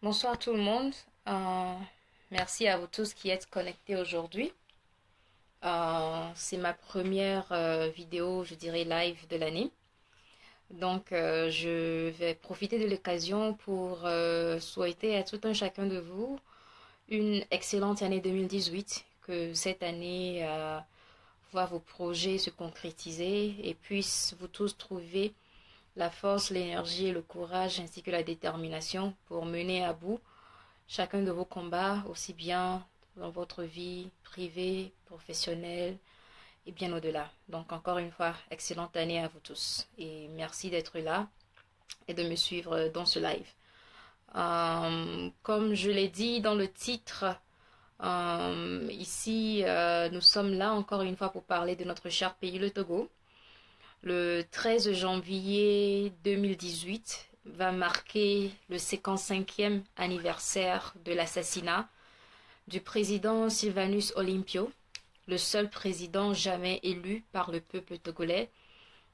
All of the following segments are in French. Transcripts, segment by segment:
Bonsoir tout le monde. Merci à vous tous qui êtes connectés aujourd'hui. C'est ma première vidéo, je dirais, live de l'année. Donc, je vais profiter de l'occasion pour souhaiter à tout un chacun de vous une excellente année 2018. Que cette année voit vos projets se concrétiser et puisse vous tous trouver la force, l'énergie et le courage ainsi que la détermination pour mener à bout chacun de vos combats, aussi bien dans votre vie privée, professionnelle et bien au-delà. Donc encore une fois, excellente année à vous tous et merci d'être là et de me suivre dans ce live. Comme je l'ai dit dans le titre, ici nous sommes là encore une fois pour parler de notre cher pays, le Togo. Le 13 janvier 2018 va marquer le 55e anniversaire de l'assassinat du président Sylvanus Olympio, le seul président jamais élu par le peuple togolais,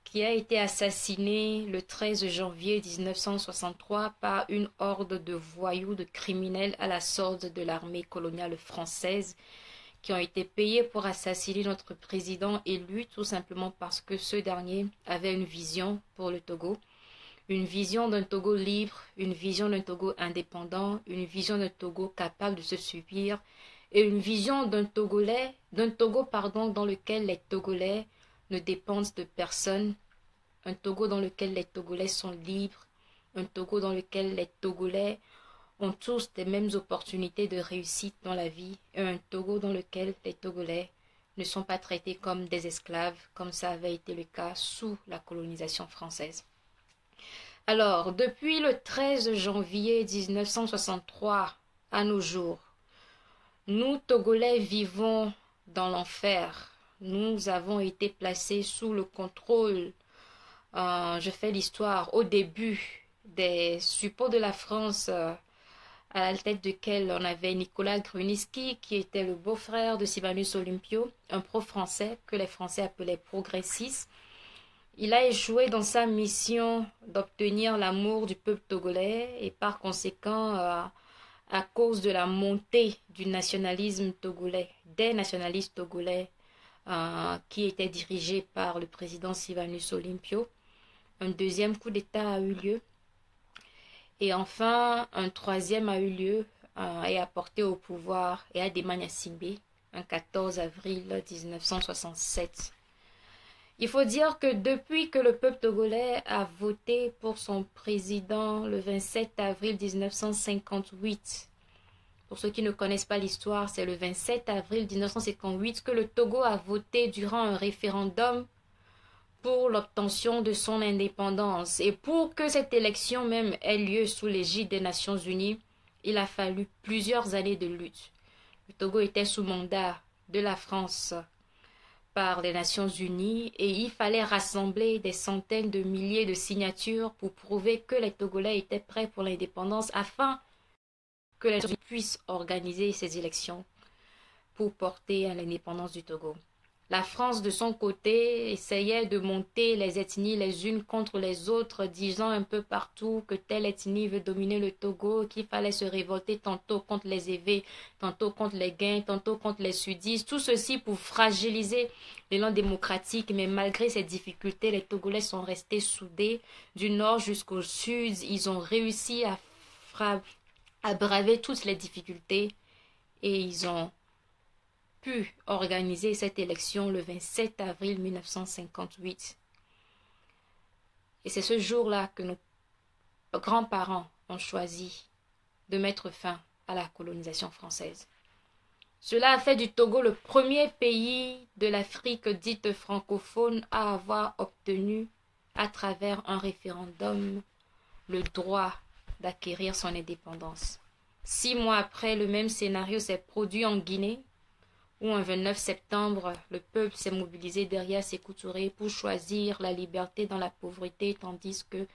qui a été assassiné le 13 janvier 1963 par une horde de voyous, de criminels à la solde de l'armée coloniale française qui ont été payés pour assassiner notre président élu tout simplement parce que ce dernier avait une vision pour le Togo, une vision d'un Togo libre, une vision d'un Togo indépendant, une vision d'un Togo capable de se subir et une vision d'un Togo dans lequel les Togolais ne dépendent de personne, un Togo dans lequel les Togolais sont libres, un Togo dans lequel les Togolais ont tous les mêmes opportunités de réussite dans la vie et un Togo dans lequel les Togolais ne sont pas traités comme des esclaves comme ça avait été le cas sous la colonisation française. Alors, depuis le 13 janvier 1963 à nos jours, nous Togolais vivons dans l'enfer. Nous avons été placés sous le contrôle, je fais l'histoire, au début des suppôts de la France, à la tête duquel on avait Nicolas Gruniski, qui était le beau-frère de Sylvanus Olympio, un pro-français que les Français appelaient progressiste. Il a échoué dans sa mission d'obtenir l'amour du peuple togolais et par conséquent, à cause de la montée du nationalisme togolais, des nationalistes togolais qui étaient dirigés par le président Sylvanus Olympio, un deuxième coup d'État a eu lieu. Et enfin, un troisième a eu lieu et a porté au pouvoir et à Demanya Simbe, un 14 avril 1967. Il faut dire que depuis que le peuple togolais a voté pour son président le 27 avril 1958, pour ceux qui ne connaissent pas l'histoire, c'est le 27 avril 1958 que le Togo a voté durant un référendum pour l'obtention de son indépendance. Et pour que cette élection même ait lieu sous l'égide des Nations Unies, il a fallu plusieurs années de lutte. Le Togo était sous mandat de la France par les Nations Unies et il fallait rassembler des centaines de milliers de signatures pour prouver que les Togolais étaient prêts pour l'indépendance afin que les gens puissent organiser ces élections pour porter à l'indépendance du Togo. La France, de son côté, essayait de monter les ethnies les unes contre les autres, disant un peu partout que telle ethnie veut dominer le Togo, qu'il fallait se révolter tantôt contre les Évés, tantôt contre les Guins, tantôt contre les Sudistes. Tout ceci pour fragiliser l'élan démocratique. Mais malgré ces difficultés, les Togolais sont restés soudés. Du nord jusqu'au sud, ils ont réussi à braver toutes les difficultés et ils ont pu organiser cette élection le 27 avril 1958. Et c'est ce jour-là que nos grands-parents ont choisi de mettre fin à la colonisation française. Cela a fait du Togo le premier pays de l'Afrique dite francophone à avoir obtenu, à travers un référendum, le droit d'acquérir son indépendance. 6 mois après, le même scénario s'est produit en Guinée, où un 29 septembre, le peuple s'est mobilisé derrière Sékou Touré pour choisir la liberté dans la pauvreté, tandis que,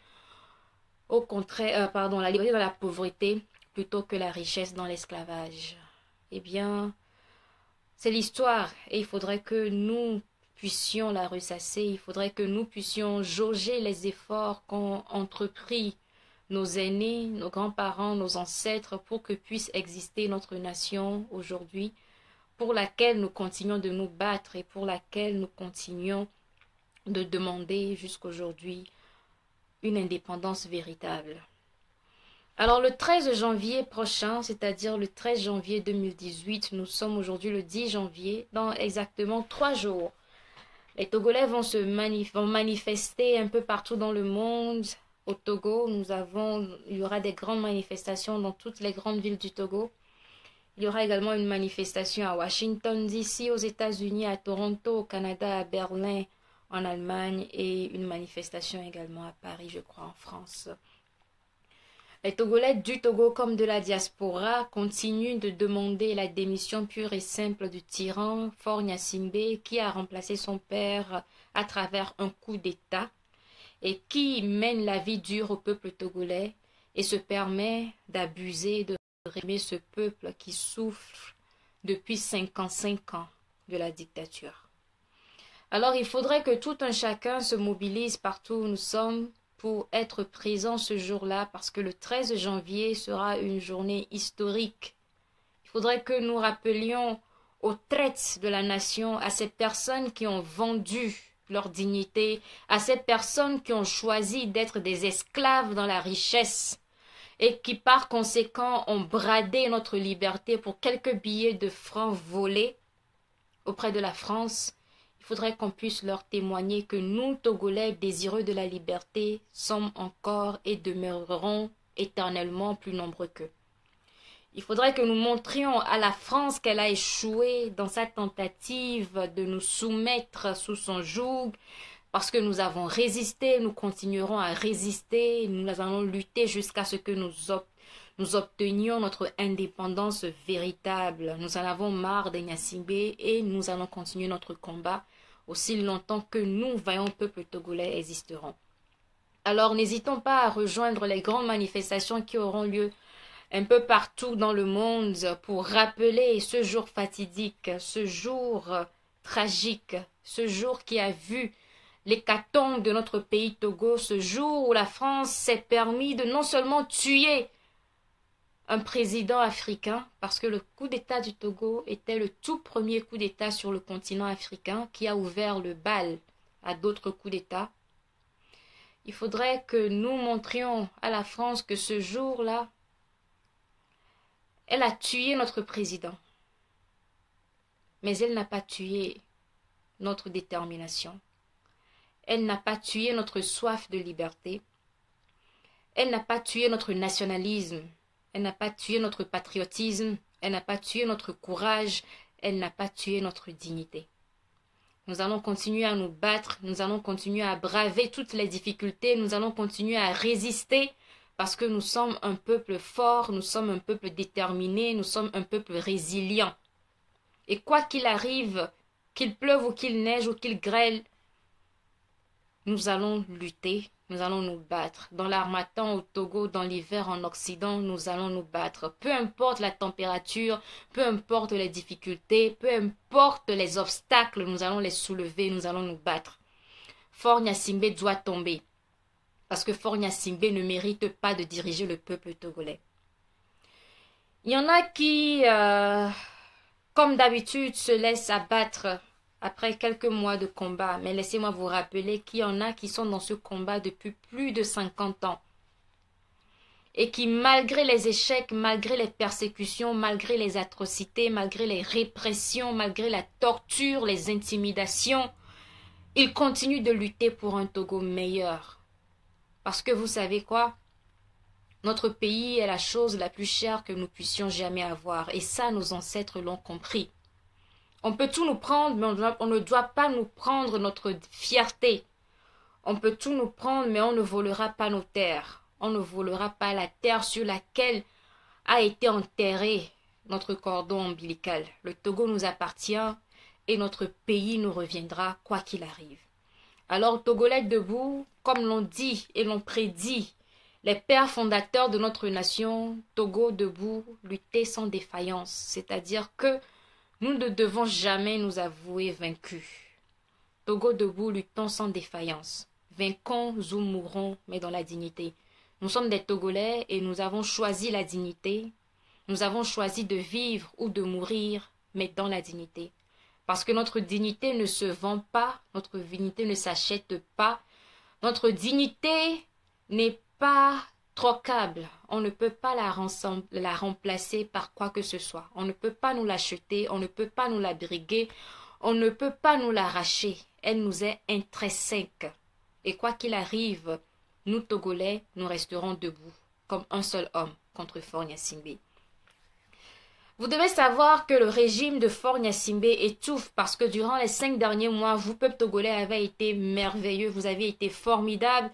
au contraire, la liberté dans la pauvreté plutôt que la richesse dans l'esclavage. Eh bien, c'est l'histoire et il faudrait que nous puissions la ressasser, il faudrait que nous puissions jauger les efforts qu'ont entrepris nos aînés, nos grands-parents, nos ancêtres, pour que puisse exister notre nation aujourd'hui, pour laquelle nous continuons de nous battre et pour laquelle nous continuons de demander jusqu'aujourd'hui une indépendance véritable. Alors le 13 janvier prochain, c'est-à-dire le 13 janvier 2018, nous sommes aujourd'hui le 10 janvier, dans exactement 3 jours. Les Togolais vont manifester un peu partout dans le monde. Au Togo, il y aura des grandes manifestations dans toutes les grandes villes du Togo. Il y aura également une manifestation à Washington, D.C., aux États-Unis, à Toronto, au Canada, à Berlin, en Allemagne, et une manifestation également à Paris, je crois, en France. Les Togolais du Togo comme de la diaspora continuent de demander la démission pure et simple du tyran Faure Gnassingbé qui a remplacé son père à travers un coup d'État et qui mène la vie dure au peuple togolais et se permet d'abuser, de réprimer ce peuple qui souffre depuis 55 ans de la dictature. Alors il faudrait que tout un chacun se mobilise partout où nous sommes pour être présent ce jour-là, parce que le 13 janvier sera une journée historique. Il faudrait que nous rappelions aux traites de la nation, à ces personnes qui ont vendu leur dignité, à ces personnes qui ont choisi d'être des esclaves dans la richesse et qui par conséquent ont bradé notre liberté pour quelques billets de francs volés auprès de la France. Il faudrait qu'on puisse leur témoigner que nous, Togolais désireux de la liberté, sommes encore et demeurerons éternellement plus nombreux qu'eux. Il faudrait que nous montrions à la France qu'elle a échoué dans sa tentative de nous soumettre sous son joug, parce que nous avons résisté, nous continuerons à résister, nous allons lutter jusqu'à ce que nous obtenions notre indépendance véritable. Nous en avons marre des Gnassingbé et nous allons continuer notre combat aussi longtemps que nous, vaillants peuples togolais, existerons. Alors n'hésitons pas à rejoindre les grandes manifestations qui auront lieu un peu partout dans le monde pour rappeler ce jour fatidique, ce jour tragique, ce jour qui a vu l'hécatombe de notre pays Togo, ce jour où la France s'est permis de non seulement tuer un président africain, parce que le coup d'État du Togo était le tout premier coup d'État sur le continent africain qui a ouvert le bal à d'autres coups d'État. Il faudrait que nous montrions à la France que ce jour-là, elle a tué notre président, mais elle n'a pas tué notre détermination. Elle n'a pas tué notre soif de liberté. Elle n'a pas tué notre nationalisme. Elle n'a pas tué notre patriotisme. Elle n'a pas tué notre courage. Elle n'a pas tué notre dignité. Nous allons continuer à nous battre. Nous allons continuer à braver toutes les difficultés. Nous allons continuer à résister parce que nous sommes un peuple fort. Nous sommes un peuple déterminé. Nous sommes un peuple résilient. Et quoi qu'il arrive, qu'il pleuve ou qu'il neige ou qu'il grêle, nous allons lutter, nous allons nous battre. Dans l'harmattan au Togo, dans l'hiver en Occident, nous allons nous battre. Peu importe la température, peu importe les difficultés, peu importe les obstacles, nous allons les soulever, nous allons nous battre. Faure Gnassingbé doit tomber, parce que Faure Gnassingbé ne mérite pas de diriger le peuple togolais. Il y en a qui, comme d'habitude, se laissent abattre après quelques mois de combat, mais laissez-moi vous rappeler qu'il y en a qui sont dans ce combat depuis plus de 50 ans et qui, malgré les échecs, malgré les persécutions, malgré les atrocités, malgré les répressions, malgré la torture, les intimidations, ils continuent de lutter pour un Togo meilleur. Parce que vous savez quoi? Notre pays est la chose la plus chère que nous puissions jamais avoir, et ça, nos ancêtres l'ont compris. On peut tout nous prendre, mais on ne doit pas nous prendre notre fierté. On peut tout nous prendre, mais on ne volera pas nos terres. On ne volera pas la terre sur laquelle a été enterré notre cordon ombilical. Le Togo nous appartient et notre pays nous reviendra quoi qu'il arrive. Alors, Togolais debout, comme l'ont dit et l'ont prédit les pères fondateurs de notre nation, Togo debout, lutter sans défaillance. C'est-à-dire que nous ne devons jamais nous avouer vaincus. Togo debout, luttons sans défaillance. Vainquons ou mourons, mais dans la dignité. Nous sommes des Togolais et nous avons choisi la dignité. Nous avons choisi de vivre ou de mourir, mais dans la dignité. Parce que notre dignité ne se vend pas, notre dignité ne s'achète pas, notre dignité n'est pas trocable. On ne peut pas la remplacer par quoi que ce soit. On ne peut pas nous l'acheter, on ne peut pas nous la briguer, on ne peut pas nous l'arracher. Elle nous est intrinsèque. Et quoi qu'il arrive, nous Togolais, nous resterons debout, comme un seul homme contre Faure Gnassingbé. Vous devez savoir que le régime de Faure Gnassingbé étouffe parce que durant les 5 derniers mois, vous, peuple togolais, avez été merveilleux, vous avez été formidable,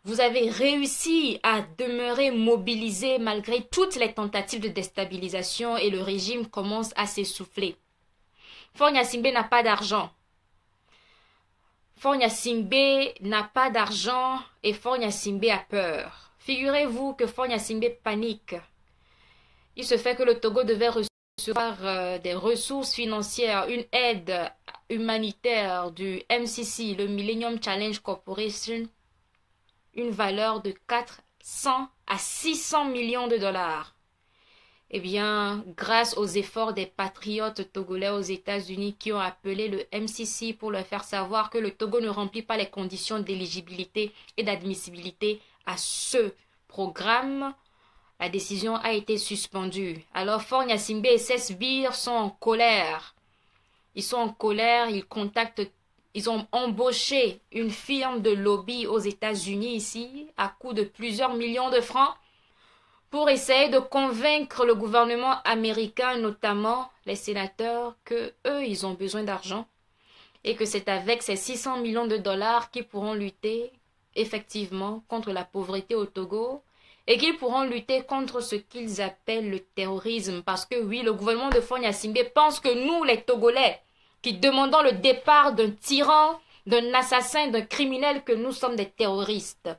vous avez réussi à demeurer mobilisé malgré toutes les tentatives de déstabilisation et le régime commence à s'essouffler. Faure Gnassingbé n'a pas d'argent. Faure Gnassingbé n'a pas d'argent et Faure Gnassingbé a peur. Figurez-vous que Faure Gnassingbé panique. Il se fait que le Togo devait recevoir des ressources financières, une aide humanitaire du MCC, le Millennium Challenge Corporation, une valeur de 400 à 600 millions de dollars. Eh bien, grâce aux efforts des patriotes togolais aux États-Unis qui ont appelé le MCC pour leur faire savoir que le Togo ne remplit pas les conditions d'éligibilité et d'admissibilité à ce programme, la décision a été suspendue. Alors Faure Gnassingbé et ses sbires sont en colère. Ils sont en colère, ils ont embauché une firme de lobby aux États-Unis ici, à coût de plusieurs millions de francs, pour essayer de convaincre le gouvernement américain, notamment les sénateurs, que eux, ils ont besoin d'argent et que c'est avec ces 600 millions de dollars qu'ils pourront lutter effectivement contre la pauvreté au Togo et qu'ils pourront lutter contre ce qu'ils appellent le terrorisme. Parce que oui, le gouvernement de Faure Gnassingbé pense que nous, les Togolais, qui demandons le départ d'un tyran, d'un assassin, d'un criminel, que nous sommes des terroristes.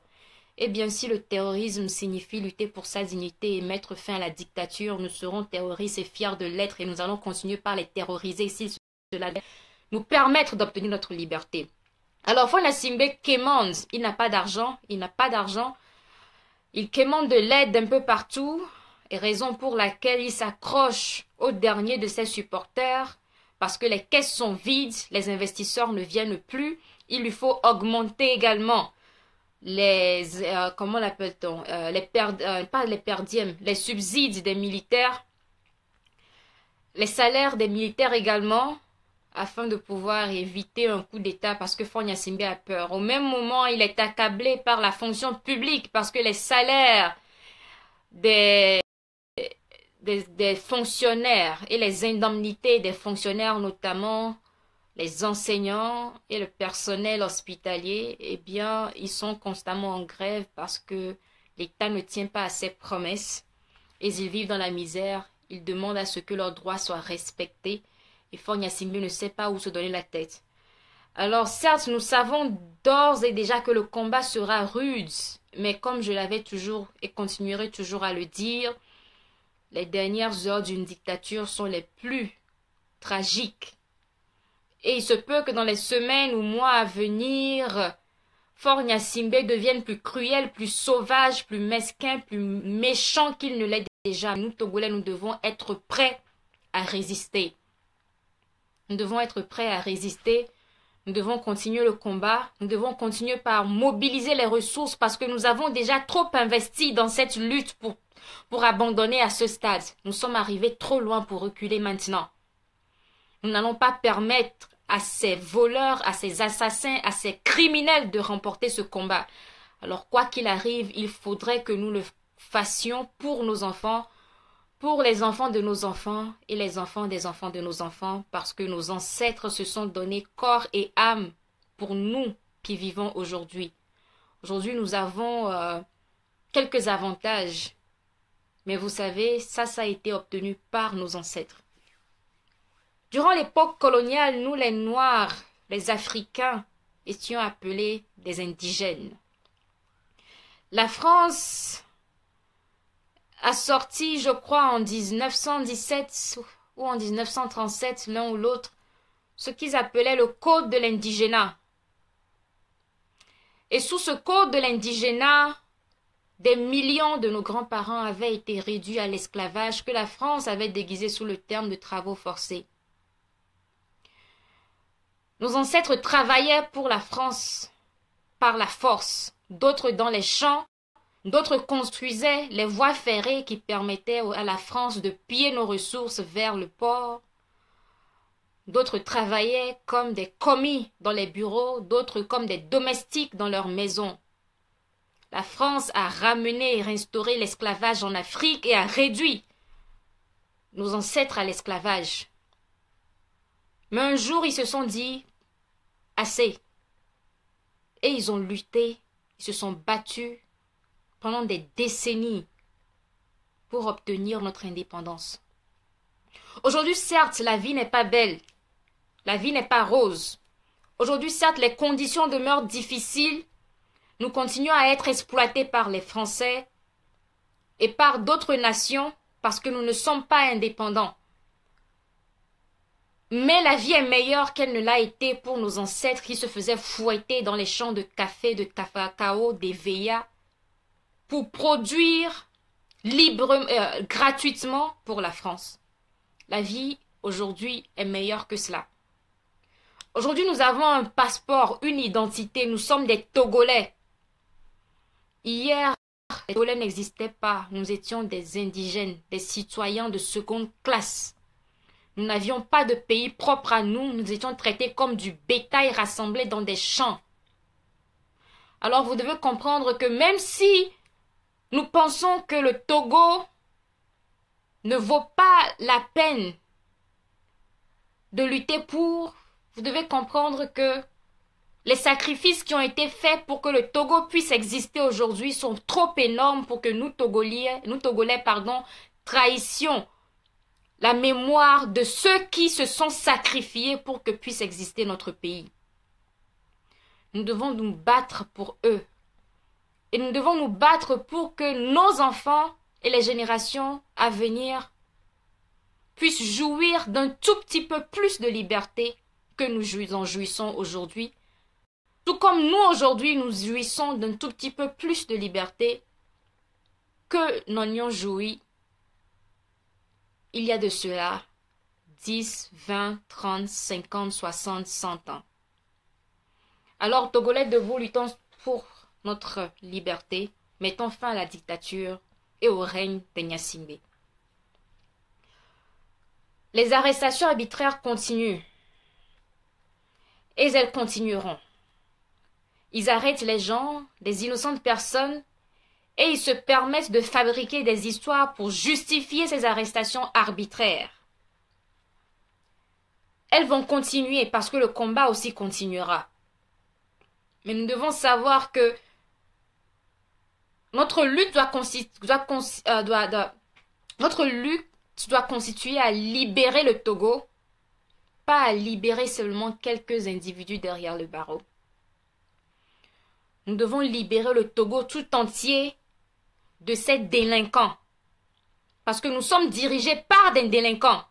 Eh bien, si le terrorisme signifie lutter pour sa dignité et mettre fin à la dictature, nous serons terroristes et fiers de l'être et nous allons continuer par les terroriser si cela nous permettre d'obtenir notre liberté. Alors, Faure Gnassingbé quémande, il n'a pas d'argent, il quémande de l'aide d'un peu partout, et raison pour laquelle il s'accroche au dernier de ses supporters, parce que les caisses sont vides, les investisseurs ne viennent plus, il lui faut augmenter également comment l'appelle-t-on, pas les perdièmes, les subsides des militaires, les salaires des militaires également, afin de pouvoir éviter un coup d'État parce que Faure Gnassingbé a peur. Au même moment, il est accablé par la fonction publique parce que les salaires des fonctionnaires et les indemnités des fonctionnaires, notamment les enseignants et le personnel hospitalier, eh bien, ils sont constamment en grève parce que l'État ne tient pas à ses promesses et ils vivent dans la misère. Ils demandent à ce que leurs droits soient respectés. Et Faure Gnassingbé ne sait pas où se donner la tête. Alors certes, nous savons d'ores et déjà que le combat sera rude, mais comme je l'avais toujours et continuerai toujours à le dire, les dernières heures d'une dictature sont les plus tragiques. Et il se peut que dans les semaines ou mois à venir, Faure Gnassingbé devienne plus cruel, plus sauvage, plus mesquin, plus méchant qu'il ne l'est déjà. Nous, Togolais, nous devons être prêts à résister. Nous devons être prêts à résister. Nous devons continuer le combat. Nous devons continuer par mobiliser les ressources parce que nous avons déjà trop investi dans cette lutte pour abandonner à ce stade. Nous sommes arrivés trop loin pour reculer maintenant. Nous n'allons pas permettre à ces voleurs, à ces assassins, à ces criminels de remporter ce combat. Alors quoi qu'il arrive, il faudrait que nous le fassions pour nos enfants, pour les enfants de nos enfants et les enfants des enfants de nos enfants, parce que nos ancêtres se sont donnés corps et âme pour nous qui vivons aujourd'hui. Aujourd'hui, nous avons quelques avantages, mais vous savez, ça a été obtenu par nos ancêtres. Durant l'époque coloniale, nous les Noirs, les Africains, étions appelés des indigènes. La France a sorti, je crois, en 1917 ou en 1937, l'un ou l'autre, ce qu'ils appelaient le code de l'indigénat. Et sous ce code de l'indigénat, des millions de nos grands-parents avaient été réduits à l'esclavage que la France avait déguisé sous le terme de travaux forcés. Nos ancêtres travaillaient pour la France par la force, d'autres dans les champs, d'autres construisaient les voies ferrées qui permettaient à la France de piller nos ressources vers le port. D'autres travaillaient comme des commis dans les bureaux, d'autres comme des domestiques dans leurs maisons. La France a ramené et restauré l'esclavage en Afrique et a réduit nos ancêtres à l'esclavage. Mais un jour, ils se sont dit « assez ». Et ils ont lutté, ils se sont battus pendant des décennies pour obtenir notre indépendance. Aujourd'hui, certes, la vie n'est pas belle, la vie n'est pas rose. Aujourd'hui, certes, les conditions demeurent difficiles. Nous continuons à être exploités par les Français et par d'autres nations parce que nous ne sommes pas indépendants. Mais la vie est meilleure qu'elle ne l'a été pour nos ancêtres qui se faisaient fouetter dans les champs de café, de cacao, des veillas, pour produire gratuitement pour la France. La vie aujourd'hui est meilleure que cela. Aujourd'hui, nous avons un passeport, une identité, nous sommes des Togolais. Hier, les Togolais n'existaient pas, nous étions des indigènes, des citoyens de seconde classe. Nous n'avions pas de pays propre à nous, nous étions traités comme du bétail rassemblé dans des champs. Alors vous devez comprendre que même si nous pensons que le Togo ne vaut pas la peine de lutter pour, vous devez comprendre que les sacrifices qui ont été faits pour que le Togo puisse exister aujourd'hui sont trop énormes pour que nous Togolais, trahissions la mémoire de ceux qui se sont sacrifiés pour que puisse exister notre pays. Nous devons nous battre pour eux. Et nous devons nous battre pour que nos enfants et les générations à venir puissent jouir d'un tout petit peu plus de liberté que nous en jouissons aujourd'hui. Tout comme nous aujourd'hui nous jouissons d'un tout petit peu plus de liberté que n'en ayons joui il y a de cela 10, 20, 30, 50, 60, 100 ans. Alors, Togolais debout, luttons pour notre liberté, mettons fin à la dictature et au règne des Gnassingbé. Les arrestations arbitraires continuent et elles continueront. Ils arrêtent les gens, des innocentes personnes, et ils se permettent de fabriquer des histoires pour justifier ces arrestations arbitraires. Elles vont continuer parce que le combat aussi continuera. Mais nous devons savoir que notre lutte doit constituer à libérer le Togo, pas à libérer seulement quelques individus derrière le barreau. Nous devons libérer le Togo tout entier de ces délinquants. Parce que nous sommes dirigés par des délinquants.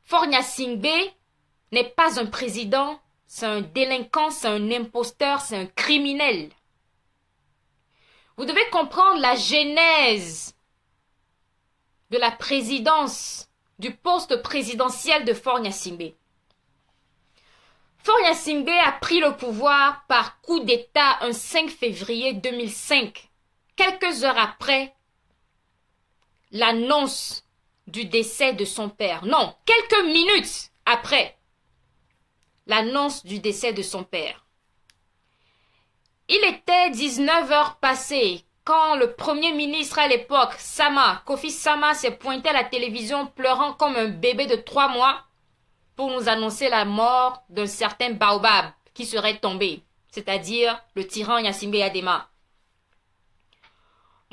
Faure Gnassingbé n'est pas un président, c'est un délinquant, c'est un imposteur, c'est un criminel. Vous devez comprendre la genèse de la présidence, du poste présidentiel de Faure Gnassingbé. Faure Gnassingbé a pris le pouvoir par coup d'État un 5 février 2005, quelques heures après l'annonce du décès de son père. Non, quelques minutes après l'annonce du décès de son père. Il était 19 heures passées quand le premier ministre à l'époque, Kofi Sama, s'est pointé à la télévision pleurant comme un bébé de 3 mois pour nous annoncer la mort d'un certain Baobab qui serait tombé, c'est-à-dire le tyran Gnassingbé Adema.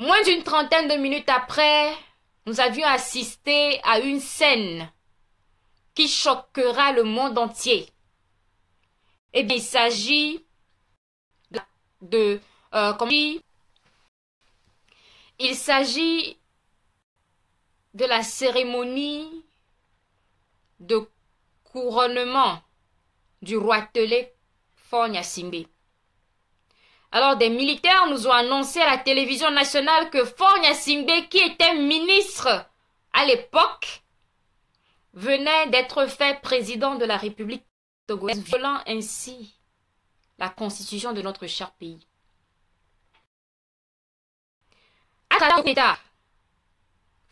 Moins d'une trentaine de minutes après, nous avions assisté à une scène qui choquera le monde entier. Eh bien, il s'agit il s'agit de la cérémonie de couronnement du roi Telé Faure Gnassingbé. Alors, des militaires nous ont annoncé à la télévision nationale que Faure Gnassingbé, qui était ministre à l'époque, venait d'être fait président de la République togolaise, violant ainsi la constitution de notre cher pays. À 40 ans,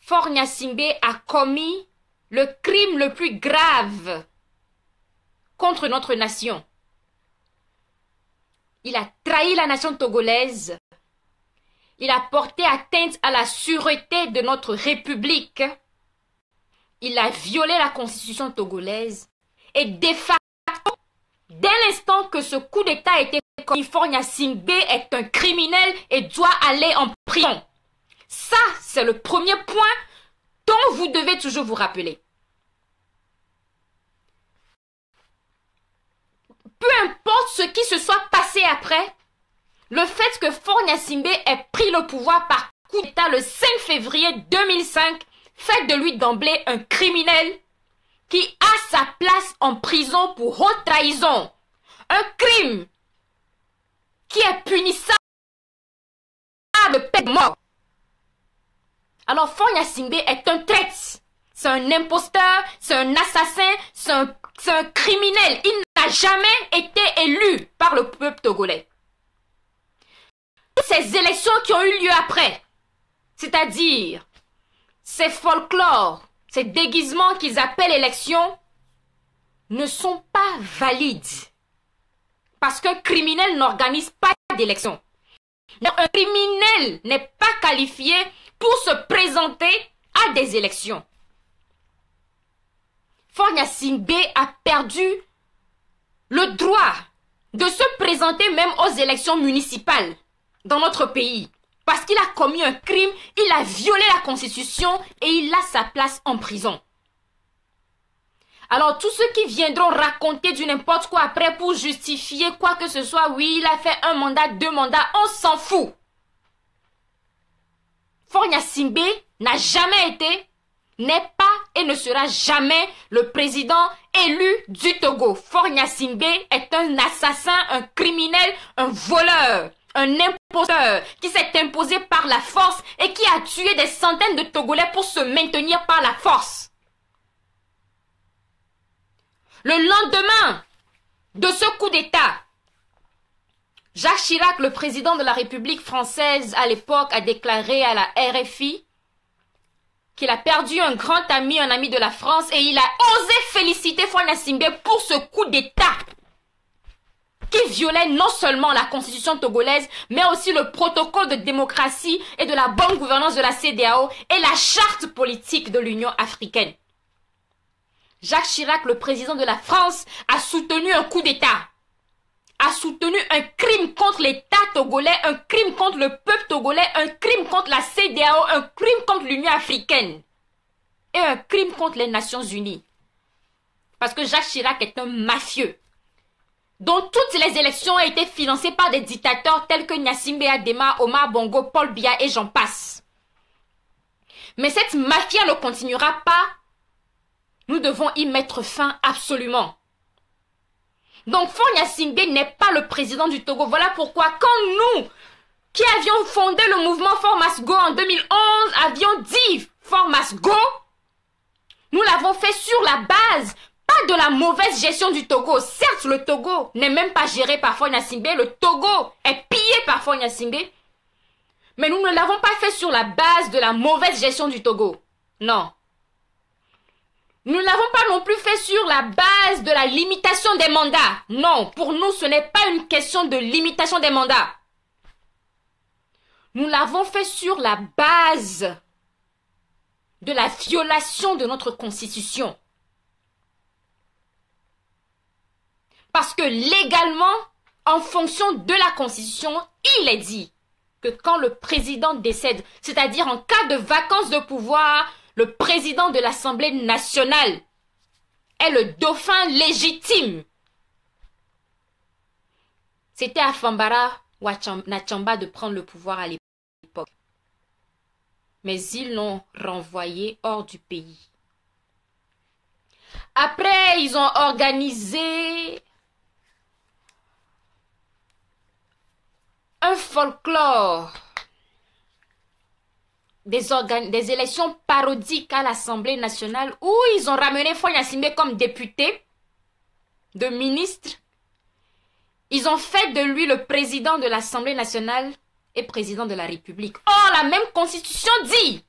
Faure Gnassingbé a commis le crime le plus grave contre notre nation. Il a trahi la nation togolaise. Il a porté atteinte à la sûreté de notre République. Il a violé la constitution togolaise. Et de facto, dès l'instant que ce coup d'État a été commis, Faure Gnassingbé est un criminel et doit aller en prison. Ça, c'est le premier point dont vous devez toujours vous rappeler. Peu importe ce qui se soit passé après, le fait que Faure Gnassingbé ait pris le pouvoir par coup d'État le 5 février 2005 fait de lui d'emblée un criminel qui a sa place en prison pour haute trahison. Un crime qui est punissable de peine de mort. Alors Faure Gnassingbé est un traître, c'est un imposteur, c'est un assassin, c'est un criminel. Il n'a jamais été élu par le peuple togolais. Toutes ces élections qui ont eu lieu après, c'est-à-dire ces folklores, ces déguisements qu'ils appellent élections, ne sont pas valides. Parce qu'un criminel n'organise pas d'élections. Un criminel n'est pas qualifié pour se présenter à des élections. Faure Gnassingbé a perdu le droit de se présenter même aux élections municipales dans notre pays. Parce qu'il a commis un crime, il a violé la constitution et il a sa place en prison. Alors tous ceux qui viendront raconter du n'importe quoi après pour justifier quoi que ce soit, oui, il a fait 1 mandat, 2 mandats, on s'en fout. Faure Gnassingbé n'a jamais été, n'est pas et ne sera jamais le président élu du Togo. Faure Gnassingbé est un assassin, un criminel, un voleur, un imposteur qui s'est imposé par la force et qui a tué des centaines de Togolais pour se maintenir par la force. Le lendemain de ce coup d'État, Jacques Chirac, le président de la République française à l'époque, a déclaré à la RFI qu'il a perdu un grand ami, un ami de la France, et il a osé féliciter Faure Gnassingbé pour ce coup d'État qui violait non seulement la constitution togolaise, mais aussi le protocole de démocratie et de la bonne gouvernance de la CEDEAO et la charte politique de l'Union africaine. Jacques Chirac, le président de la France, a soutenu un coup d'État, a soutenu un crime contre l'État togolais, un crime contre le peuple togolais, un crime contre la CEDEAO, un crime contre l'Union africaine et un crime contre les Nations unies. Parce que Jacques Chirac est un mafieux, dont toutes les élections ont été financées par des dictateurs tels que Gnassingbé Adema, Omar Bongo, Paul Biya et j'en passe. Mais cette mafia ne continuera pas. Nous devons y mettre fin absolument. Donc Faure Gnassingbé n'est pas le président du Togo. Voilà pourquoi quand nous, qui avions fondé le mouvement Faure Must Go en 2011, avions dit Faure Must Go, nous l'avons fait sur la base, pas de la mauvaise gestion du Togo. Certes, le Togo n'est même pas géré par Faure Gnassingbé, le Togo est pillé par Faure Gnassingbé, mais nous ne l'avons pas fait sur la base de la mauvaise gestion du Togo. Non. Nous ne l'avons pas non plus fait sur la base de la limitation des mandats. Non, pour nous, ce n'est pas une question de limitation des mandats. Nous l'avons fait sur la base de la violation de notre constitution. Parce que légalement, en fonction de la constitution, il est dit que quand le président décède, c'est-à-dire en cas de vacance de pouvoir, le président de l'Assemblée nationale est le dauphin légitime. C'était à Fambara ou à Nachamba de prendre le pouvoir à l'époque. Mais ils l'ont renvoyé hors du pays. Après, ils ont organisé un folklore, des élections parodiques à l'Assemblée nationale où ils ont ramené Faure Gnassingbé comme député, de ministre. Ils ont fait de lui le président de l'Assemblée nationale et président de la République. Or, la même constitution dit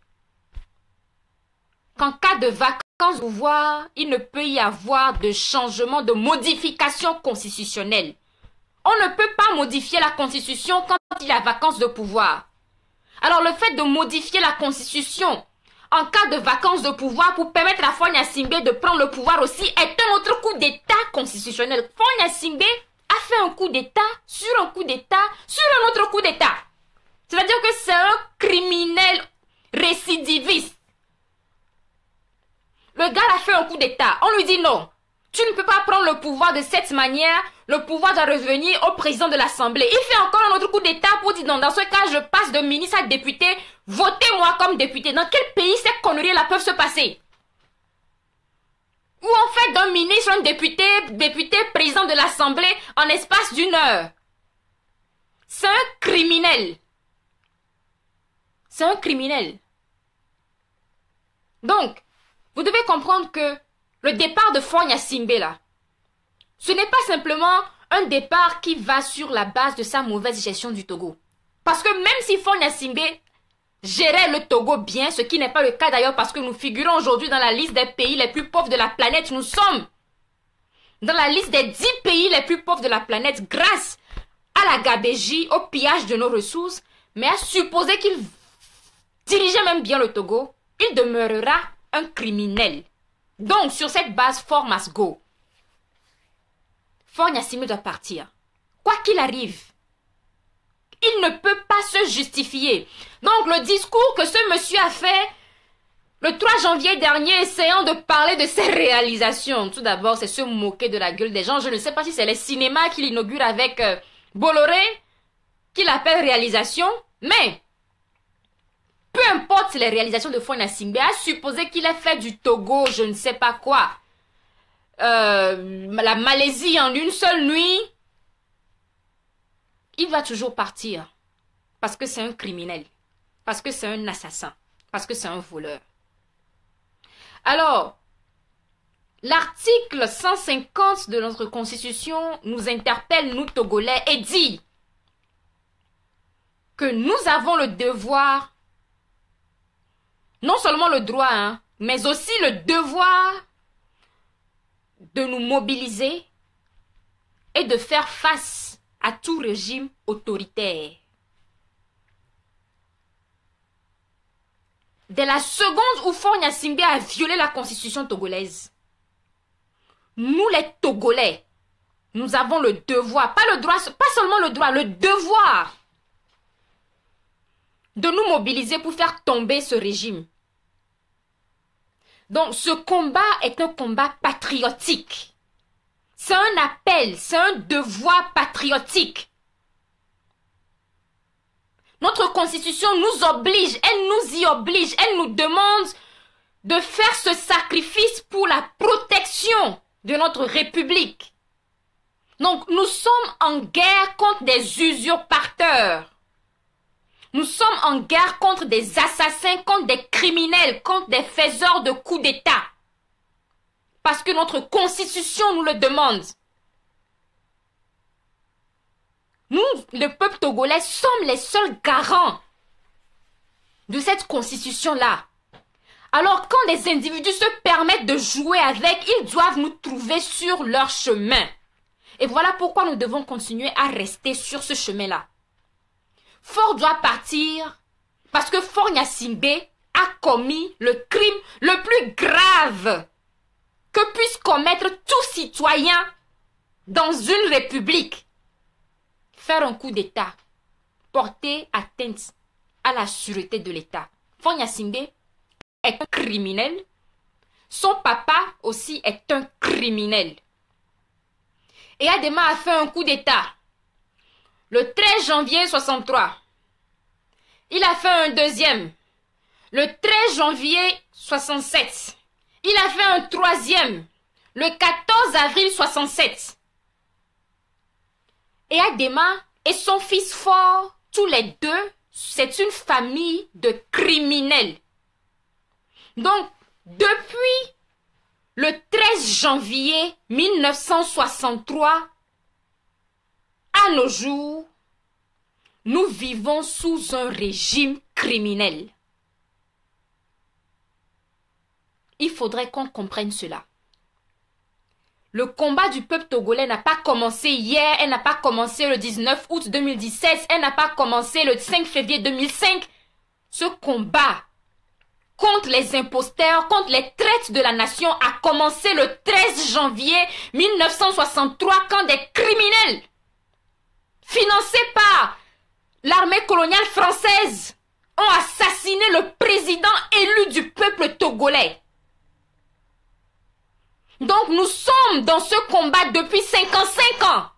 qu'en cas de vacance de pouvoir, il ne peut y avoir de changement, de modification constitutionnelle. On ne peut pas modifier la constitution quand il y a vacance de pouvoir. Alors le fait de modifier la constitution en cas de vacance de pouvoir pour permettre à Faure Gnassingbé de prendre le pouvoir aussi est un autre coup d'état constitutionnel. Faure Gnassingbé a fait un coup d'état sur un coup d'état sur un autre coup d'état. C'est-à-dire que c'est un criminel récidiviste. Le gars a fait un coup d'état. On lui dit non. Tu ne peux pas prendre le pouvoir de cette manière. Le pouvoir doit revenir au président de l'Assemblée. Il fait encore un autre coup d'état pour dire non, dans ce cas, je passe de ministre à député. Votez-moi comme député. Dans quel pays ces conneries-là peuvent se passer? Où on fait d'un ministre un député, président de l'Assemblée en espace d'une heure. C'est un criminel. C'est un criminel. Donc, vous devez comprendre que le départ de Faure Gnassingbé là, ce n'est pas simplement un départ qui va sur la base de sa mauvaise gestion du Togo. Parce que même si Faure Gnassingbé gérait le Togo bien, ce qui n'est pas le cas d'ailleurs parce que nous figurons aujourd'hui dans la liste des pays les plus pauvres de la planète, nous sommes dans la liste des 10 pays les plus pauvres de la planète grâce à la gabégie, au pillage de nos ressources, mais à supposer qu'il dirigeait même bien le Togo, il demeurera un criminel. Donc, sur cette base, Faure must go. Faure Gnassingbé doit partir. Quoi qu'il arrive, il ne peut pas se justifier. Donc, le discours que ce monsieur a fait le 3 janvier dernier, essayant de parler de ses réalisations. Tout d'abord, c'est se moquer de la gueule des gens. Je ne sais pas si c'est les cinémas qu'il inaugure avec Bolloré, qu'il appelle réalisation, mais peu importe les réalisations de Faure Gnassingbé, à supposer qu'il ait fait du Togo, je ne sais pas quoi, la Malaisie en une seule nuit, il va toujours partir. Parce que c'est un criminel. Parce que c'est un assassin. Parce que c'est un voleur. Alors, l'article 150 de notre Constitution nous interpelle, nous Togolais, et dit que nous avons le devoir, non seulement le droit, mais aussi le devoir de nous mobiliser et de faire face à tout régime autoritaire. Dès la seconde où Faure Gnassingbé a violé la constitution togolaise, nous les Togolais, nous avons le devoir, pas le droit, pas seulement le droit, le devoir de nous mobiliser pour faire tomber ce régime. Donc ce combat est un combat patriotique. C'est un appel, c'est un devoir patriotique. Notre constitution nous oblige, elle nous y oblige, elle nous demande de faire ce sacrifice pour la protection de notre République. Donc nous sommes en guerre contre des usurpateurs. Nous sommes en guerre contre des assassins, contre des criminels, contre des faiseurs de coups d'État. Parce que notre constitution nous le demande. Nous, le peuple togolais, sommes les seuls garants de cette constitution-là. Alors, quand des individus se permettent de jouer avec, ils doivent nous trouver sur leur chemin. Et voilà pourquoi nous devons continuer à rester sur ce chemin-là. Faure doit partir parce que Faure Gnassingbé a commis le crime le plus grave que puisse commettre tout citoyen dans une république. Faire un coup d'État, porter atteinte à la sûreté de l'État. Faure Gnassingbé est un criminel. Son papa aussi est un criminel. Et Adema a fait un coup d'État. Le 13 janvier 63. Il a fait un deuxième. Le 13 janvier 67. Il a fait un troisième. Le 14 avril 67. Et Adema et son fils fort, tous les deux, c'est une famille de criminels. Donc, depuis le 13 janvier 1963, à nos jours, nous vivons sous un régime criminel. Il faudrait qu'on comprenne cela. Le combat du peuple togolais n'a pas commencé hier, elle n'a pas commencé le 19 août 2017, elle n'a pas commencé le 5 février 2005. Ce combat contre les imposteurs, contre les traites de la nation a commencé le 13 janvier 1963 quand des criminels financés par l'armée coloniale française ont assassiné le président élu du peuple togolais. Donc nous sommes dans ce combat depuis 55 ans.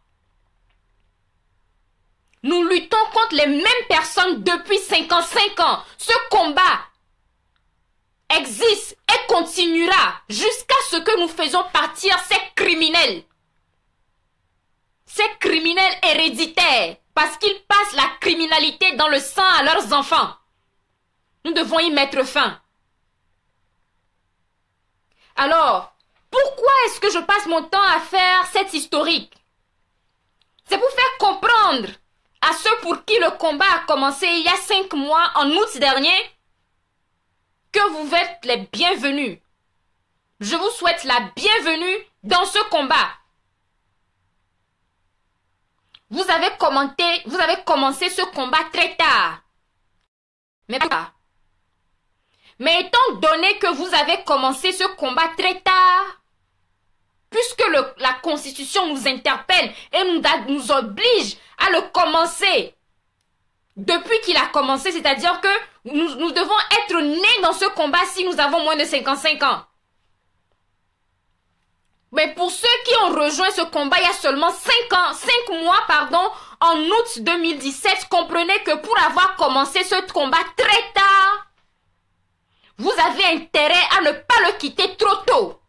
Nous luttons contre les mêmes personnes depuis 55 ans. Ce combat existe et continuera jusqu'à ce que nous faisons partir ces criminels. Ces criminels héréditaires, parce qu'ils passent la criminalité dans le sang à leurs enfants. Nous devons y mettre fin. Alors, pourquoi est-ce que je passe mon temps à faire cette historique? C'est pour faire comprendre à ceux pour qui le combat a commencé il y a 5 mois, en août dernier, que vous êtes les bienvenus. Je vous souhaite la bienvenue dans ce combat. Vous avez commencé ce combat très tard. Mais étant donné que vous avez commencé ce combat très tard, puisque la Constitution nous interpelle et nous oblige à le commencer depuis qu'il a commencé, c'est-à-dire que nous devons être nés dans ce combat si nous avons moins de 55 ans. Mais pour ceux qui ont rejoint ce combat il y a seulement 5 mois, en août 2017, comprenez que pour avoir commencé ce combat très tard, vous avez intérêt à ne pas le quitter trop tôt.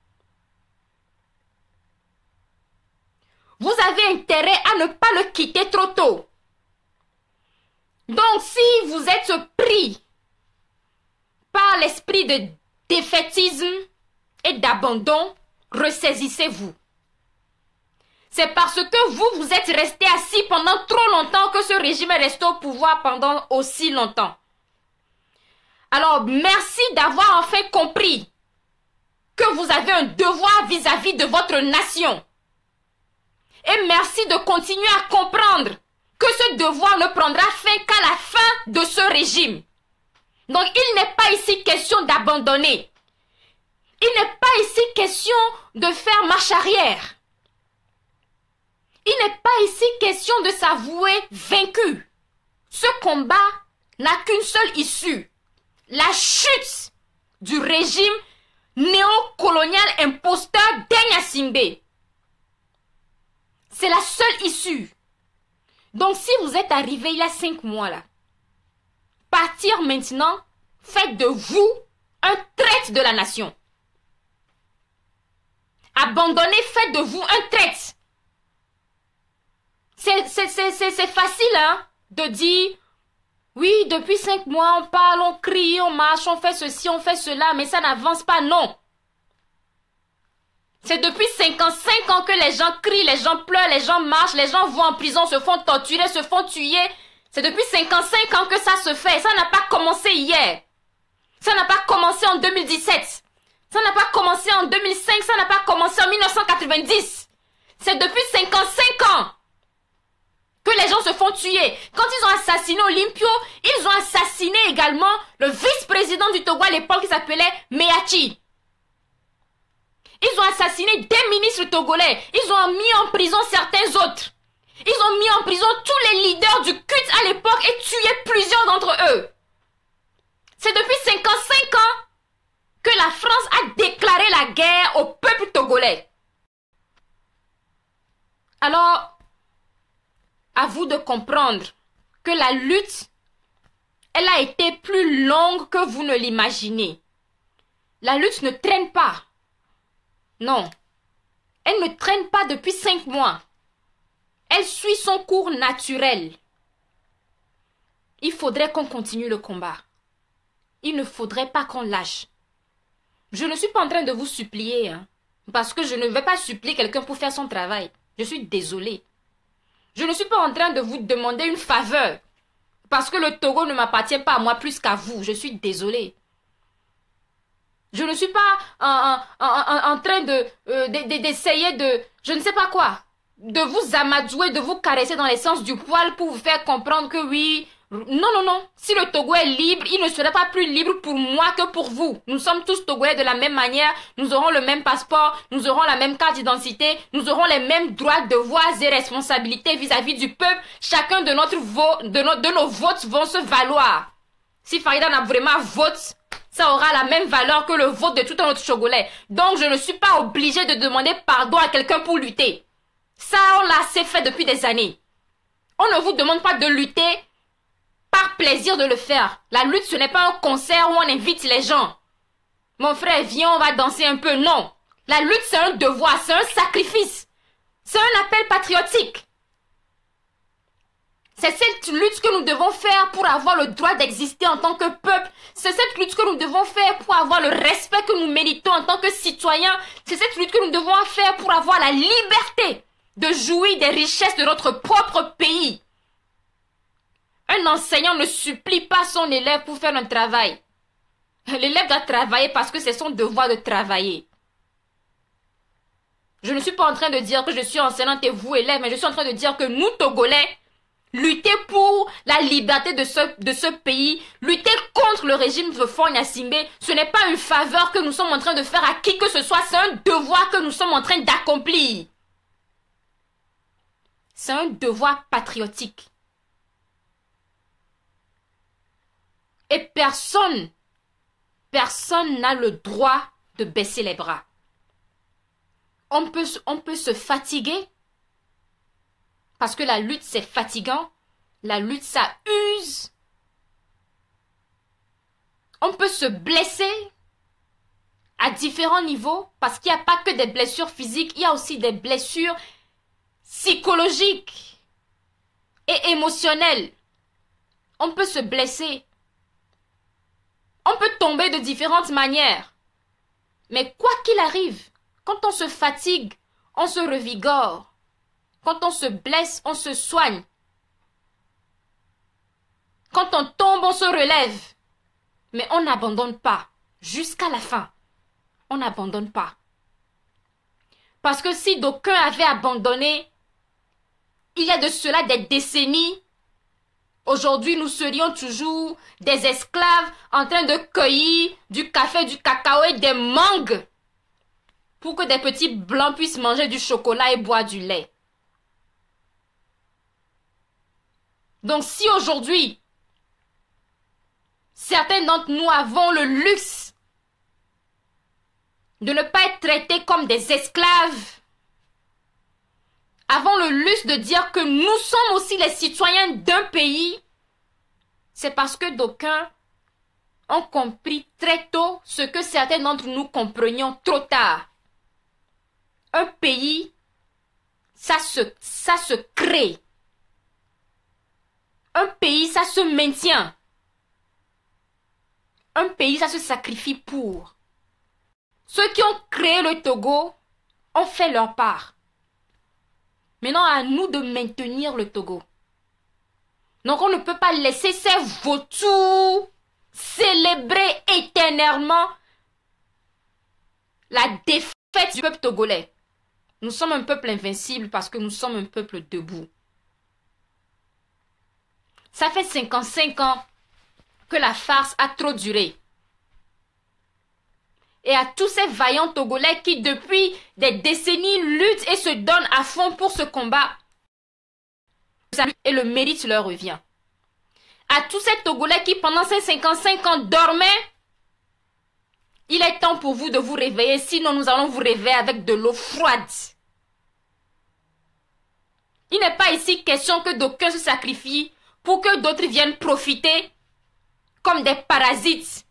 Vous avez intérêt à ne pas le quitter trop tôt. Donc, si vous êtes pris par l'esprit de défaitisme et d'abandon, ressaisissez-vous. C'est parce que vous êtes resté assis pendant trop longtemps que ce régime est resté au pouvoir pendant aussi longtemps. Alors, merci d'avoir enfin compris que vous avez un devoir vis-à-vis de votre nation. Et merci de continuer à comprendre que ce devoir ne prendra fin qu'à la fin de ce régime. Donc, il n'est pas ici question d'abandonner. Il n'est pas ici question de faire marche arrière. Il n'est pas ici question de s'avouer vaincu. Ce combat n'a qu'une seule issue. La chute du régime néocolonial imposteur d'Enyasimbe. C'est la seule issue. Donc si vous êtes arrivé il y a 5 mois là, partir maintenant, faites de vous un traître de la nation. Abandonnez, faites de vous un traître. C'est facile hein, de dire, oui, depuis 5 mois, on parle, on crie, on marche, on fait ceci, on fait cela, mais ça n'avance pas, non. C'est depuis 55 ans que les gens crient, les gens pleurent, les gens marchent, les gens vont en prison, se font torturer, se font tuer. C'est depuis 55 ans que ça se fait. Ça n'a pas commencé hier. Ça n'a pas commencé en 2017. Ça n'a pas commencé en 2005. Ça n'a pas commencé en 1990. C'est depuis 55 ans que les gens se font tuer. Quand ils ont assassiné Olympio, ils ont assassiné également le vice-président du Togo à l'époque qui s'appelait Meachi. Ils ont assassiné des ministres togolais. Ils ont mis en prison certains autres. Ils ont mis en prison tous les leaders du culte à l'époque et tué plusieurs d'entre eux. C'est depuis 55 ans que la France a déclaré la guerre au peuple togolais. Alors, à vous de comprendre que la lutte, elle a été plus longue que vous ne l'imaginez. La lutte ne traîne pas. Non, elle ne traîne pas depuis 5 mois. Elle suit son cours naturel. Il faudrait qu'on continue le combat. Il ne faudrait pas qu'on lâche. Je ne suis pas en train de vous supplier, hein, parce que je ne vais pas supplier quelqu'un pour faire son travail. Je suis désolée. Je ne suis pas en train de vous demander une faveur, parce que le Togo ne m'appartient pas à moi plus qu'à vous. Je suis désolée. Je ne suis pas en train d'essayer de, je ne sais pas quoi, de vous amadouer, de vous caresser dans les sens du poil pour vous faire comprendre que oui. Non, non, non. Si le Togo est libre, il ne serait pas plus libre pour moi que pour vous. Nous sommes tous Togolais de la même manière. Nous aurons le même passeport. Nous aurons la même carte d'identité. Nous aurons les mêmes droits, devoirs et responsabilités vis-à-vis du peuple. Chacun de nos votes vont se valoir. Si Farida n'a vraiment vote, ça aura la même valeur que le vote de tout un autre Togolais. Donc, je ne suis pas obligée de demander pardon à quelqu'un pour lutter. Ça, on l'a assez fait depuis des années. On ne vous demande pas de lutter par plaisir de le faire. La lutte, ce n'est pas un concert où on invite les gens. Mon frère, viens, on va danser un peu. Non. La lutte, c'est un devoir, c'est un sacrifice. C'est un appel patriotique. C'est cette lutte que nous devons faire pour avoir le droit d'exister en tant que peuple. C'est cette lutte que nous devons faire pour avoir le respect que nous méritons en tant que citoyens. C'est cette lutte que nous devons faire pour avoir la liberté de jouir des richesses de notre propre pays. Un enseignant ne supplie pas son élève pour faire un travail. L'élève doit travailler parce que c'est son devoir de travailler. Je ne suis pas en train de dire que je suis enseignante et vous élève, mais je suis en train de dire que nous, Togolais, lutter pour la liberté de ce pays, lutter contre le régime de Faure Gnassingbé, ce n'est pas une faveur que nous sommes en train de faire à qui que ce soit, c'est un devoir que nous sommes en train d'accomplir. C'est un devoir patriotique. Et personne n'a le droit de baisser les bras. On peut se fatiguer, parce que la lutte, c'est fatigant. La lutte, ça use. On peut se blesser à différents niveaux, parce qu'il n'y a pas que des blessures physiques, il y a aussi des blessures psychologiques et émotionnelles. On peut se blesser. On peut tomber de différentes manières. Mais quoi qu'il arrive, quand on se fatigue, on se revigore. Quand on se blesse, on se soigne. Quand on tombe, on se relève. Mais on n'abandonne pas. Jusqu'à la fin. On n'abandonne pas. Parce que si d'aucuns avaient abandonné, il y a de cela des décennies, aujourd'hui, nous serions toujours des esclaves en train de cueillir du café, du cacao et des mangues pour que des petits blancs puissent manger du chocolat et boire du lait. Donc si aujourd'hui, certains d'entre nous avons le luxe de ne pas être traités comme des esclaves, avons le luxe de dire que nous sommes aussi les citoyens d'un pays, c'est parce que d'aucuns ont compris très tôt ce que certains d'entre nous comprenions trop tard. Un pays, ça se crée. Un pays, ça se maintient. Un pays, ça se sacrifie pour. Ceux qui ont créé le Togo ont fait leur part. Maintenant, à nous de maintenir le Togo. Donc, on ne peut pas laisser ces vautours célébrer éternellement la défaite du peuple togolais. Nous sommes un peuple invincible parce que nous sommes un peuple debout. Ça fait 55 ans que la farce a trop duré. Et à tous ces vaillants Togolais qui, depuis des décennies, luttent et se donnent à fond pour ce combat, et le mérite leur revient. À tous ces Togolais qui, pendant ces 55 ans, dormaient, il est temps pour vous de vous réveiller, sinon nous allons vous réveiller avec de l'eau froide. Il n'est pas ici question que d'aucuns se sacrifient pour que d'autres viennent profiter comme des parasites,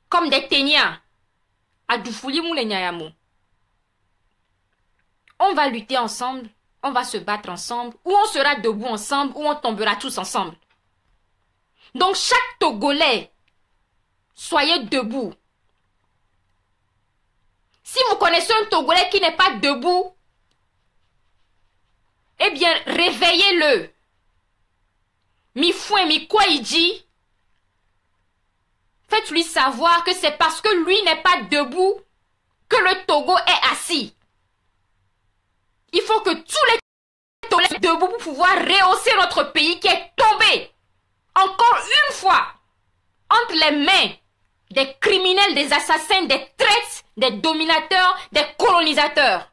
comme des ténias. On va lutter ensemble on va se battre ensemble, ou on sera debout ensemble, ou on tombera tous ensemble. Donc chaque Togolais, soyez debout. Si vous connaissez un Togolais qui n'est pas debout, eh bien, réveillez-le. Mi-fouin, mi-quoi il dit. Faites-lui savoir que c'est parce que lui n'est pas debout que le Togo est assis. Il faut que tous les Togolais soient debout pour pouvoir rehausser notre pays qui est tombé, encore une fois, entre les mains des criminels, des assassins, des traîtres, des dominateurs, des colonisateurs.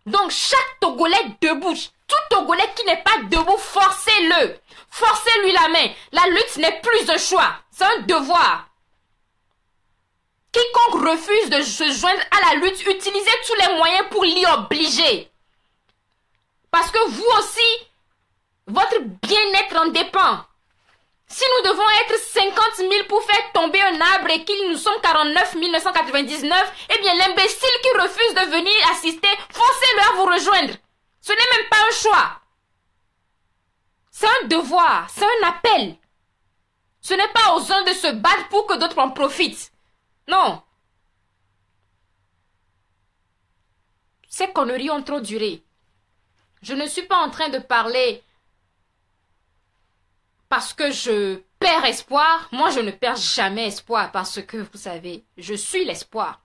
Donc chaque Togolais debout, tout Togolais qui n'est pas debout, forcez-le. Forcez-lui la main. La lutte n'est plus un choix, c'est un devoir. Quiconque refuse de se joindre à la lutte, utilisez tous les moyens pour l'y obliger. Parce que vous aussi, votre bien-être en dépend. Si nous devons être 50 000 pour faire tomber un arbre et qu'il nous sommes 49 999, eh bien l'imbécile qui refuse de venir assister, forcez-le à vous rejoindre. Ce n'est même pas un choix. C'est un devoir, c'est un appel. Ce n'est pas aux uns de se battre pour que d'autres en profitent. Non. Ces conneries ont trop duré. Je ne suis pas en train de parler parce que je perds espoir. Moi, je ne perds jamais espoir parce que, vous savez, je suis l'espoir.